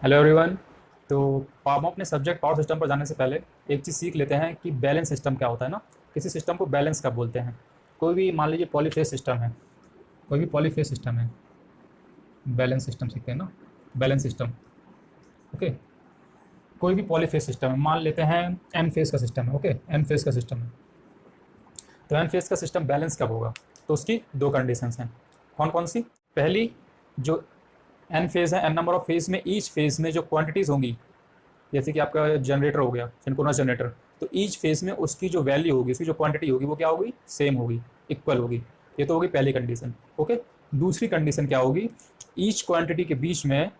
Hello everyone. तो हम अपने सब्जेक्ट पावर सिस्टम पर जाने से पहले एक चीज़ सीख लेते हैं कि बैलेंस सिस्टम क्या होता है ना। किसी सिस्टम को बैलेंस कब बोलते हैं। कोई भी मान लीजिए पॉलीफेज सिस्टम है, कोई भी पॉलीफेज सिस्टम है, बैलेंस सिस्टम सीखते हैं ना, बैलेंस सिस्टम। ओके, कोई भी पॉलीफेज सिस्टम है, मान लेते हैं एन फेज का सिस्टम है। ओके, एन फेज का सिस्टम है, तो एन फेज का सिस्टम बैलेंस कब होगा। तो उसकी दो कंडीशंस हैं। कौन कौन सी? पहली, जो एन फेज है, एन नंबर ऑफ फेज में ईच फेज में जो क्वांटिटीज़ होंगी, जैसे कि आपका जनरेटर हो गया, सिंक्रोनस जनरेटर, तो ईच फेज में उसकी जो वैल्यू होगी, उसकी जो क्वांटिटी होगी, वो क्या होगी? सेम होगी, इक्वल होगी। ये तो होगी पहली कंडीशन। ओके, दूसरी कंडीशन क्या होगी? ईच क्वांटिटी के बीच में,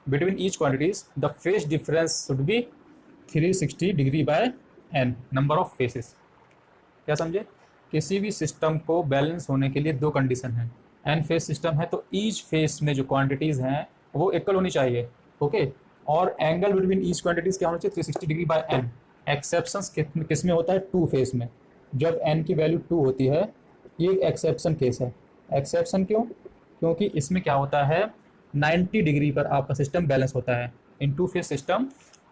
between each quantities, the phase difference should be 360 degree by n number of phases. क्या समझे? किसी भी सिस्टम को बैलेंस होने के लिए दो कंडीशन है। एन फेज सिस्टम है तो ईच फेज में जो क्वांटिटीज हैं वो इक्वल होनी चाहिए। ओके, और एंगल बिटवीन ईच क्वांटिटीज क्या होना चाहिए? 360 डिग्री बाय एन। एक्सेप्शन किस में होता है? टू फेज में, जब एन की वैल्यू टू होती है। ये एक एक्सेप्शन केस है। एक्सेप्शन क्यों? क्योंकि इसमें क्या होता है, 90 डिग्री पर आपका सिस्टम बैलेंस होता है। इन टू फेज सिस्टम,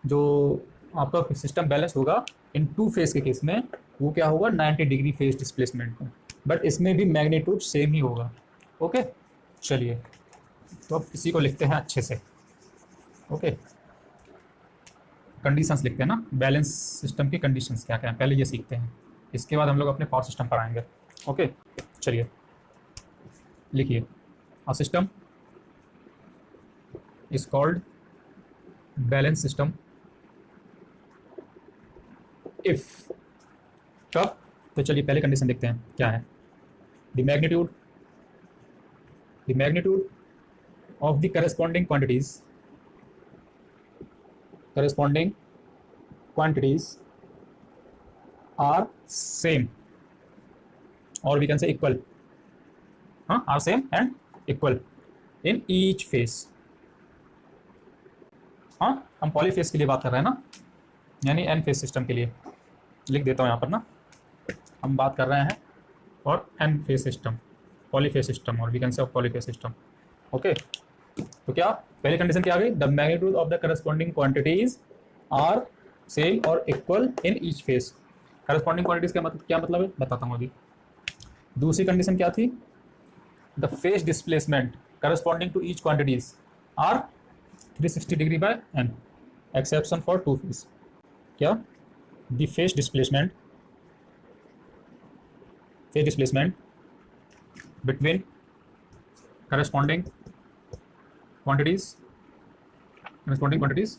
जो आपका सिस्टम बैलेंस होगा इन टू फेज के केस में, वो क्या होगा? 90 डिग्री फेज डिस्प्लेसमेंट में। बट इसमें भी मैग्नीट्यूड सेम ही होगा। ओके, चलिए, तो अब इसी को लिखते हैं अच्छे से। ओके, कंडीशंस लिखते हैं ना, बैलेंस सिस्टम की कंडीशंस क्या क्या है, पहले ये सीखते हैं। इसके बाद हम लोग अपने पावर सिस्टम पर आएंगे। ओके, चलिए लिखिए। A system is called balance system if, कब? तो चलिए पहले कंडीशन देखते हैं क्या है। The magnitude, the magnitude of the corresponding quantities, corresponding quantities are same, or we can say equal, are same and equal in each phase। हाँ, हम पॉलीफेज के लिए बात कर रहे हैं ना, यानी एन फेज सिस्टम के लिए। लिख देता हूँ यहाँ पर ना, हम बात कर रहे हैं और N phase system, polyphase system, और we can say polyphase system. Okay, तो क्या पहली कंडीशन क्या आ गई? The magnitude of the corresponding quantities are same और equal in each phase. Corresponding quantities का मतलब क्या मतलब है, बताता हूँ अभी। दूसरी कंडीशन क्या थी? The phase displacement corresponding to each quantities are 360 degree by N, exception for two phase. क्या? The phase displacement, phase displacement between corresponding quantities, corresponding quantities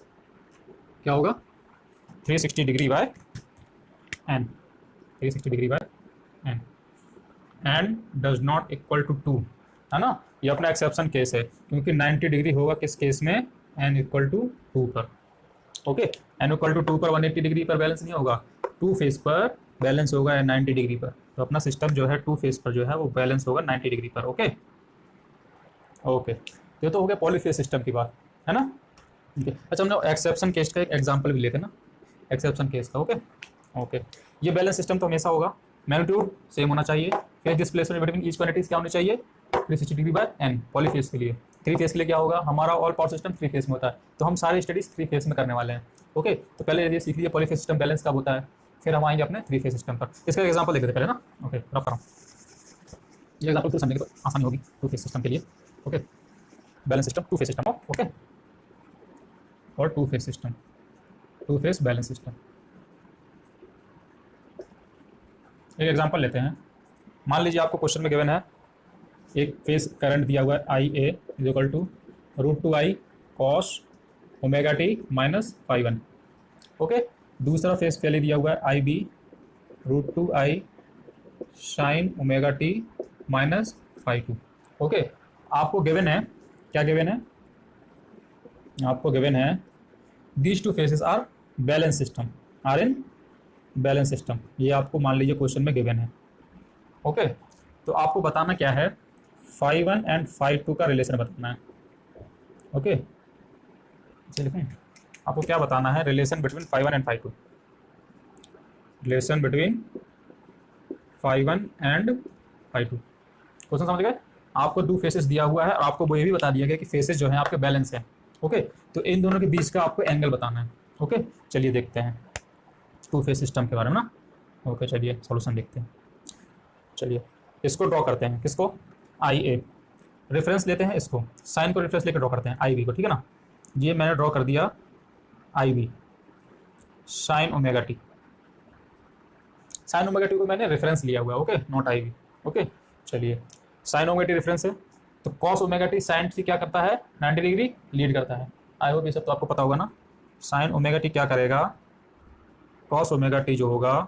क्या होगा? 360 degree by N, 360 degree by N, and does not equal to two, है ना। ये अपना exception case है, क्योंकि 90 degree होगा किस केस में? एन इक्वल टू टू पर। Okay, n equal to two पर 180 डिग्री पर बैलेंस नहीं होगा, टू फेज पर बैलेंस होगा 90 डिग्री पर। तो अपना सिस्टम जो है टू फेज पर जो है वो बैलेंस होगा 90 डिग्री पर। ओके ओके, ये तो हो गया पॉलीफेज सिस्टम की बात, है ना। अच्छा, हम लोग एक्सेप्शन केस का एक एग्जांपल भी लेते हैं ना, एक्सेप्शन केस का। ओके ओके, ये बैलेंस सिस्टम तो हमेशा होगा, मैग्नीट्यूड सेम होना चाहिए, phase displacement between each quantities क्या होनी चाहिए? 360 डिग्री बाय एन। पॉलीफेज के लिए, थ्री फेज के लिए क्या होगा? हमारा all power system three phase में होता है, तो हम सारे स्टडीज थ्री फेज में करने वाले हैं। ओके, तो पहले ये सीख लीजिए पॉलीफेज सिस्टम बैलेंस कब होता है, फिर हम आएंगे अपने थ्री फेज सिस्टम पर। इसका एग्जाम्पल देख लेते पहले ना। ओके, रफ कराऊँ ये एग्जाम्पल, तो समझने की तो आसानी होगी टू फेज सिस्टम के लिए। Okay, balance system two phase system हो। ओके, और two phase system, two phase balance system. एक एग्जांपल लेते हैं। मान लीजिए आपको क्वेश्चन में गिवन है एक फेज करंट दिया हुआ है I A is equal to √2i cos omega T minus phi one. Okay, दूसरा फेज पहले दिया हुआ है I B √2i sine omega T minus phi two. Okay, आपको गिवन है, क्या गिवन है? आपको गिवन है these two phases are balance system, are in balance system. ये आपको मान लीजिए क्वेश्चन में गिवन है। ओके, तो आपको बताना क्या है? Phi one and phi two का रिलेशन बताना है। ओके, चलिए आपको क्या बताना है? Relation between phi one and phi two, relation between phi one and phi two. Question समझ गए? आपको दो फेसेस दिया हुआ है और आपको वो ये भी बता दिया गया कि फेसेस जो है आपके बैलेंस है। ओके, तो इन दोनों के बीच का आपको एंगल बताना है। ओके, चलिए देखते हैं टू फेज सिस्टम के बारे में ना। ओके, चलिए सॉल्यूशन देखते हैं। चलिए इसको ड्रॉ करते हैं, किसको, आई ए, रेफरेंस लेते हैं इसको, साइन को रेफरेंस लेकर ड्रॉ करते हैं आई बी को, ठीक है ना। ये मैंने ड्रॉ कर दिया I B sine omega T, sine omega T को मैंने रेफरेंस लिया हुआ है, okay, not I B. Okay, चलिए साइन ओमेगा टी रेफरेंस है, तो cos omega T sine T क्या करता है, 90 डिग्री लीड करता है। आई होप ये सब तो आपको पता होगा ना। साइन ओमेगा टी क्या करेगा, कॉस ओमेगा टी जो होगा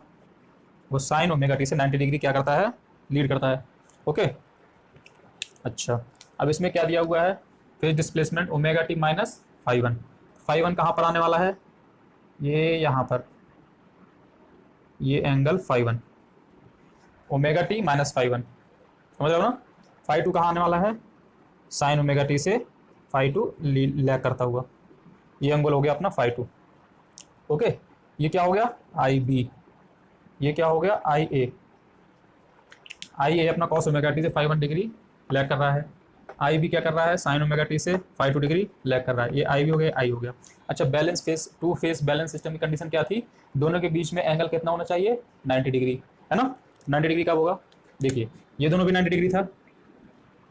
वो साइन ओमेगा टी से 90 डिग्री क्या करता है, लीड करता है। ओके, अच्छा अब इसमें क्या दिया हुआ है, phase displacement omega T minus phi one कहाँ पर आने वाला है, ये यहाँ पर, ये angle phi one, omega T minus phi one, समझ रहे हो ना। फाई टू कहाँ आने वाला है, साइन ओमेगा टी से फाई टू लैग करता हुआ, ये एंगल हो गया अपना फाई टू। ओके, ये क्या हो गया आई बी, ये क्या हो गया आई ए, आई ए अपना कॉस ओमेगा टी से फाई वन डिग्री लैग कर रहा है, आई बी क्या कर रहा है, साइन ओमेगा टी से फाई टू डिग्री लैग कर रहा है, ये आई बी हो गया, आई हो गया। अच्छा, balance phase, two phase balance system की कंडीशन क्या थी, दोनों के बीच में एंगल कितना होना चाहिए, 90 डिग्री, है ना। 90 डिग्री कब होगा, देखिए ये दोनों भी 90 डिग्री था,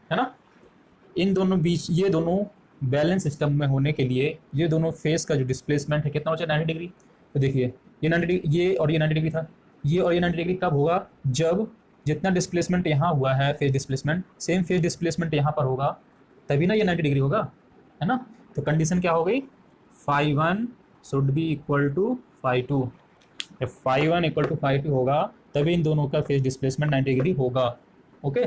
है ना। इन दोनों बीच, ये दोनों बैलेंस सिस्टम में होने के लिए ये दोनों फेस का जो डिस्प्लेसमेंट है कितना होना चाहिए, 90 डिग्री। तो देखिए ये 90 डिग्री, ये और ये 90 डिग्री था, ये और ये 90 डिग्री कब होगा, जब जितना डिस्प्लेसमेंट यहाँ हुआ है phase displacement, same phase displacement यहाँ पर होगा, तभी ना ये 90 डिग्री होगा, है ना। तो कंडीशन क्या हो गई, phi one should be equal to phi two, जब phi one equal to phi two होगा तभी इन दोनों का फेज डिस्प्लेसमेंट 90 डिग्री होगा। ओके,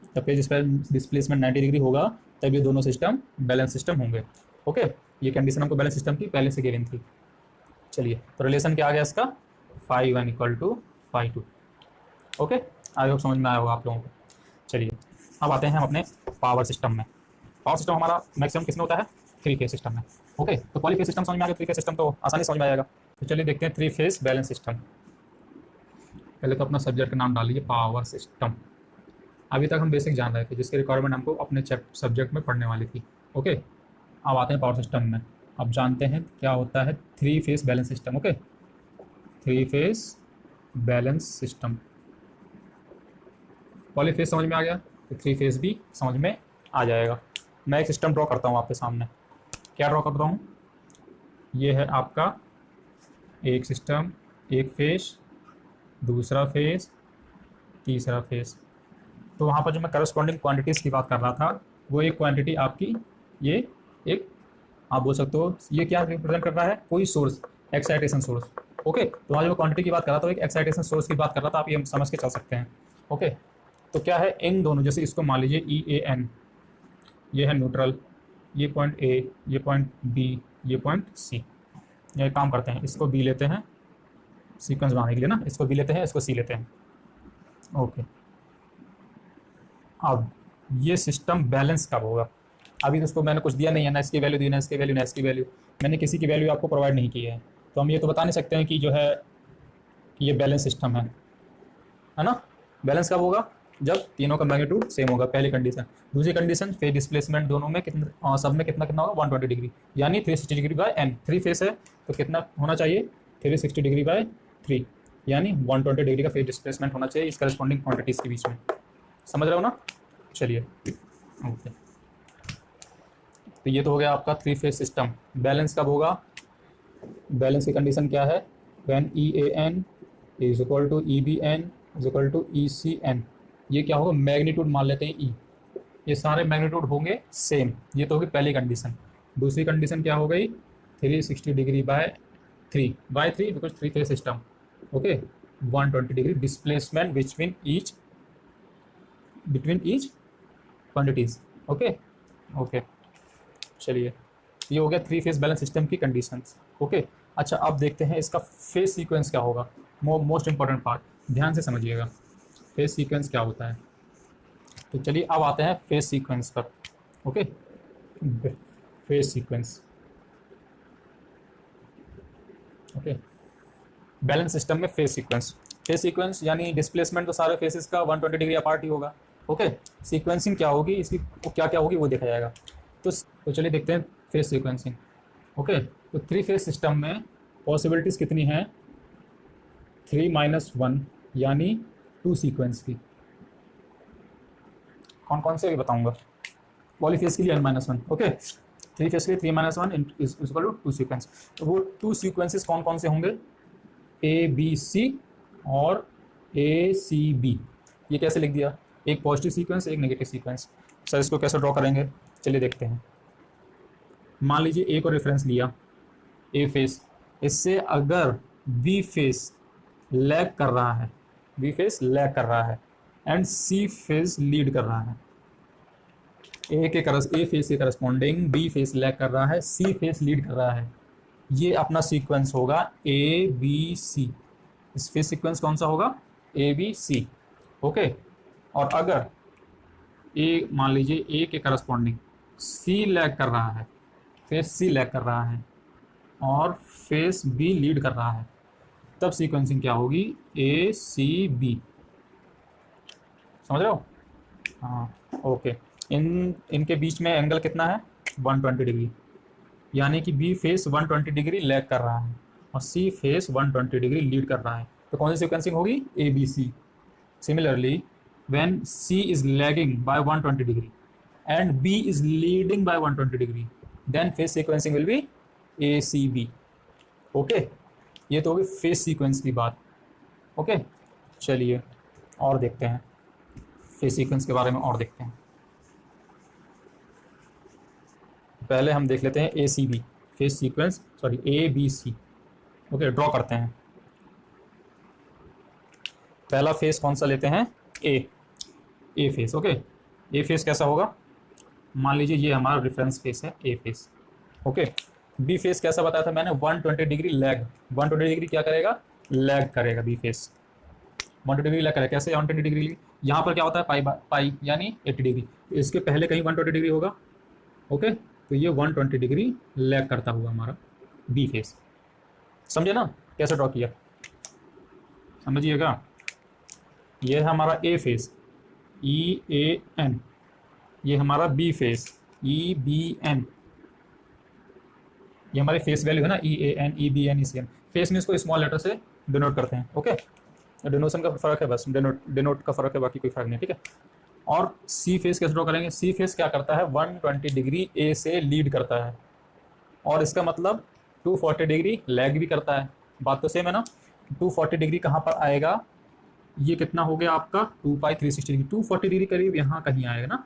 जब फेज डिस्प्लेसमेंट 90 डिग्री होगा तब ये दोनों सिस्टम बैलेंस सिस्टम होंगे। ओके, ये कंडीशन हमको बैलेंस सिस्टम की पहले से गिवन थी। चलिए तो रिलेशन क्या आ गया इसका, phi one equal to phi two. Okay, I hope समझ में आया होगा आप लोगों को। चलिए अब आते हैं हम अपने पावर सिस्टम में। पावर सिस्टम हमारा मैक्सिमम किसमें होता है, थ्री फेज सिस्टम में। ओके, तो पॉलीफेज सिस्टम समझ में आ गया, थ्री फेज सिस्टम तो आसानी समझ में आएगा। तो चलिए देखते हैं थ्री फेज बैलेंस सिस्टम। पहले तो अपना सब्जेक्ट का नाम डाल लीजिए, पावर सिस्टम। अभी तक हम बेसिक जान रहे थे जिसकी रिक्वायरमेंट हमको अपने सब्जेक्ट में पढ़ने वाली थी। ओके, अब आते हैं पावर सिस्टम में। अब जानते हैं क्या होता है three phase balance system. Okay, three phase balance system, polyphase समझ में आ गया तो थ्री फेज भी समझ में आ जाएगा। मैं एक सिस्टम ड्रॉ करता हूँ आपके सामने, क्या ड्रॉ करता हूँ, ये है आपका एक सिस्टम, एक फेज, दूसरा फेज, तीसरा फेज। तो वहाँ पर जो मैं करस्पॉन्डिंग क्वांटिटीज़ की बात कर रहा था, वो एक क्वांटिटी आपकी, ये एक आप बोल सकते हो ये क्या रिप्रेजेंट कर रहा है, कोई सोर्स, एक्साइटेशन सोर्स। ओके, तो वहाँ जो क्वांटिटी की बात कर रहा था एक एक्साइटेशन सोर्स की बात कर रहा था, आप ये समझ के चल सकते हैं। ओके, तो क्या है इन दोनों, जैसे इसको मान लीजिए ई ए एन, ये है न्यूट्रल, ये पॉइंट ए, ये पॉइंट बी, ये पॉइंट सी। ये काम करते हैं, इसको बी लेते हैं सीक्वेंस बनाने के लिए ना, इसको बी लेते हैं, इसको सी लेते हैं। ओके, अब ये सिस्टम बैलेंस कब होगा, अभी तो उसको मैंने कुछ दिया नहीं है, ना इसकी वैल्यू दी, ना इसकी वैल्यू, ना इसकी वैल्यू, मैंने किसी की वैल्यू आपको प्रोवाइड नहीं की है, तो हम ये तो बता नहीं सकते हैं कि जो है कि ये बैलेंस सिस्टम है ना। बैलेंस कब होगा, जब तीनों का मैग्नीट्यूड सेम होगा, पहली कंडीशन। दूसरी कंडीशन फेज डिस्प्लेसमेंट दोनों में कितना, सब में कितना कितना होगा, 120 डिग्री, यानी 360 degree by n. Three phase है तो कितना होना चाहिए, 360 डिग्री बाय 3, यानी 120 डिग्री का फेज डिस्प्लेसमेंट होना चाहिए इस करस्पॉन्डिंग क्वांटिटीज़ के बीच में। समझ रहे हो ना। चलिए ओके, तो ये तो हो गया आपका थ्री फेज सिस्टम। बैलेंस कब होगा, बैलेंस की कंडीशन क्या है, when E A N is equal to E B N is equal to E C N. ये क्या होगा, मैग्नीट्यूड मान लेते हैं ई, ये सारे मैग्नीट्यूड होंगे सेम, ये तो होगी पहली कंडीशन। दूसरी कंडीशन क्या हो गई, 360 degree bye 3 because three phase system. Okay, 120 degree displacement between each quantities. Okay okay, चलिए ये हो गया थ्री फेज बैलेंस सिस्टम की कंडीशंस। ओके, अच्छा अब देखते हैं इसका फेज सीक्वेंस क्या होगा, मोस्ट इंपॉर्टेंट पार्ट, ध्यान से समझिएगा फेज सीक्वेंस क्या होता है। तो चलिए अब आते हैं फेज सीक्वेंस पर। Okay, phase sequence. Okay, balance system में फेज सीक्वेंस यानी डिस्प्लेसमेंट तो सारे फेसेस का 120 डिग्री अपार्ट ही होगा। ओके, सीक्वेंसिंग क्या होगी इसकी, क्या क्या होगी वो देखा जाएगा। तो चलिए देखते हैं फेस सीक्वेंसिंग। ओके, तो 3 फेज सिस्टम में पॉसिबिलिटीज़ कितनी हैं? 3-1 यानी 2 सीक्वेंस की। कौन कौन से भी बताऊंगा। पॉलीफेज के लिए n-1, ओके। 3 फेज के लिए 3-1 इज इक्वल टू 2 सीक्वेंस। तो वो 2 सीक्वेंसेस कौन कौन से होंगे? ए बी सी और ए सी बी। ये कैसे लिख दिया? एक पॉजिटिव सीक्वेंस, एक नेगेटिव सीक्वेंस। सर इसको कैसे ड्रॉ करेंगे? चलिए देखते हैं। मान लीजिए ए को रेफरेंस लिया, ए फेस, इससे अगर बी फेस लैग कर रहा है, बी फेस लैग कर रहा है एंड सी फेस लीड कर रहा है, ए फेस के करस्पॉन्डिंग बी फेस लैग कर रहा है, सी फेस लीड कर रहा है, ये अपना सीक्वेंस होगा ए बी सी। इस फेस सीक्वेंस कौन सा होगा? A B C, okay. और अगर ए, मान लीजिए ए के करस्पॉन्डिंग सी लैग कर रहा है, फेस सी लैग कर रहा है और फेस बी लीड कर रहा है, तब सीक्वेंसिंग क्या होगी? ए सी बी। समझ रहे हो? हाँ, ओके। इनके बीच में एंगल कितना है? 120 डिग्री, यानी कि बी फेस 120 डिग्री लैग कर रहा है और सी फेस 120 डिग्री लीड कर रहा है। तो कौन सी सीक्वेंसिंग होगी? A B C. Similarly when C is lagging by 120 degree and B is leading by 120 degree, then phase sequencing will be ACB. Okay, ये तो होगी फेस सीक्वेंस की बात। ओके, चलिए और देखते हैं, फेस सीक्वेंस के बारे में और देखते हैं। पहले हम देख लेते हैं ACB face sequence, sorry ABC। Okay, draw करते हैं। पहला फेस कौन सा लेते हैं? ए फेस। ओके, ए फेस कैसा होगा? मान लीजिए ये हमारा रेफरेंस फेस है, ए फेस। ओके, बी फेस कैसा बताया था मैंने? 120 डिग्री लैग। 120 डिग्री क्या करेगा? लैग करेगा बी फेस। 120 डिग्री लैग करेगा। कैसे 120 डिग्री? यहाँ पर क्या होता है? पाई यानी 80 डिग्री। इसके पहले कहीं 120 डिग्री होगा। ओके, तो ये 120 डिग्री लैग करता हुआ हमारा बी फेस। समझे ना कैसे ड्रॉ किया? समझिएगा। ये है हमारा ए फेस, ई ए एन। ये हमारा B phase, E B N. ये हमारी फेस वैल्यू है ना, E A N, E B N, E C N. Phase में इसको स्मॉल लेटर से डिनोट करते हैं। ओके, डिनोशन का फर्क है बस, डिनोट का फर्क है, बाकी कोई फर्क नहीं, ठीक है। और सी फेस कैसे ड्रॉ करेंगे? सी फेस क्या करता है? 120 डिग्री ए से लीड करता है और इसका मतलब 240 डिग्री लैग भी करता है। बात तो सेम है ना? 240 डिग्री कहाँ पर आएगा? ये कितना हो गया आपका? 2 पाई 360 डिग्री। 240 डिग्री करीब यहाँ कहीं आएगा ना,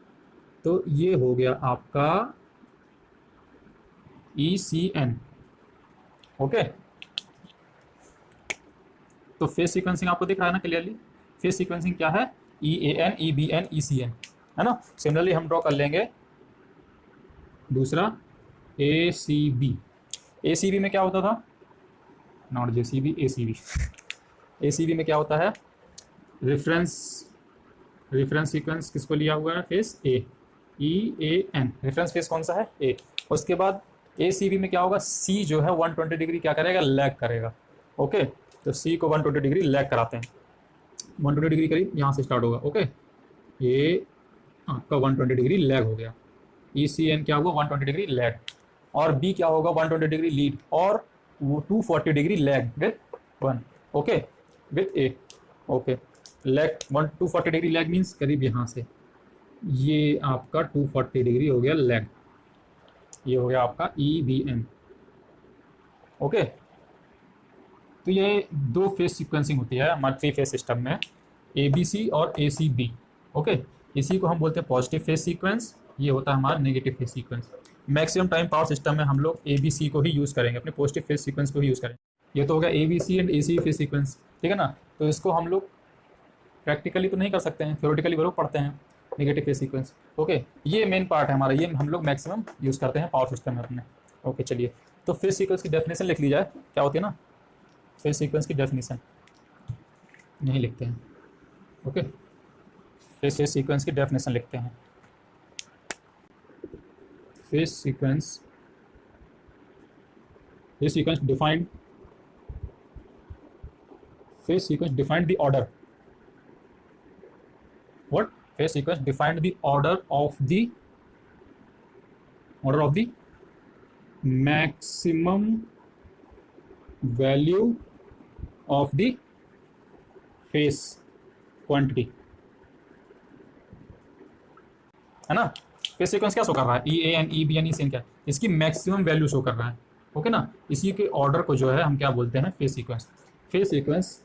तो ये हो गया आपका ई सी एन। ओके, तो फेस सीक्वेंसिंग आपको दिख रहा है ना क्लियरली? फेस सीक्वेंसिंग क्या है? E A N, E B N, E C N, है ना। सिमिलरली हम ड्रॉ कर लेंगे दूसरा ए C B. A C B में क्या होता था? Not J C B, A C B. A C B में क्या होता है? रेफरेंस सीक्वेंस किसको लिया हुआ है? Face A, E A N. Reference face कौन सा है? ए। उसके बाद ए सी बी में क्या होगा? सी जो है 120 डिग्री क्या करेगा? लैग करेगा। ओके, तो सी को 120 डिग्री लैग कराते हैं। 120 डिग्री करीब यहाँ से स्टार्ट होगा। ओके, ये आपका 120 डिग्री लैग हो गया। ई सी एन क्या होगा? 120 डिग्री लैग। और बी क्या होगा? 120 डिग्री लीड और वो 240 degree lag with 1। Okay, with A. Okay, lag 240 degree lag means करीब यहाँ से, ये आपका 240 डिग्री हो गया लैग। ये हो गया आपका ई बी एन। ओके, तो ये 2 फेस सीक्वेंसिंग होती है हमारे 3 फेस सिस्टम में, ए बी सी और ए सी बी। ओके, इसी को हम बोलते हैं पॉजिटिव फेस सीक्वेंस, ये होता है हमारा negative face sequence. Maximum time power system में हम लोग ए बी सी को ही यूज़ करेंगे, अपने पॉजिटिव फेस सीक्वेंस को ही यूज़ करेंगे। ये तो हो गया A B C and A C phase sequence, ठीक है ना। तो इसको हम लोग प्रैक्टिकली तो नहीं कर सकते हैं, थ्योरेटिकली जरूर पढ़ते हैं नेगेटिव फेस सीक्वेंस। ओके, ये मेन पार्ट है हमारा, ये हम लोग मैक्सिमम यूज़ करते हैं पावर सिस्टम में अपने। ओके, चलिए तो फेस सीक्वेंस की डेफिनेशन लिख ली जाए, क्या होती है ना फेस सीक्वेंस की डेफिनेशन नहीं लिखते हैं। ओके, फेस सीक्वेंस की डेफिनेशन लिखते हैं। Phase sequence defined the order. What? Phase sequence defined the order of the maximum value of the phase quantity, है ना। फेस सीक्वेंस क्या शो कर रहा है, E A N E B N E C N, क्या इसकी maximum value show कर रहा है। ओके ना, इसी के ऑर्डर को जो है हम क्या बोलते हैं, phase sequence. Phase sequence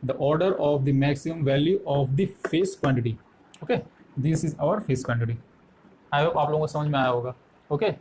the order of the maximum value of the phase quantity. Okay, this is our phase quantity. I hope आप लोगों को समझ में आया होगा। ओके।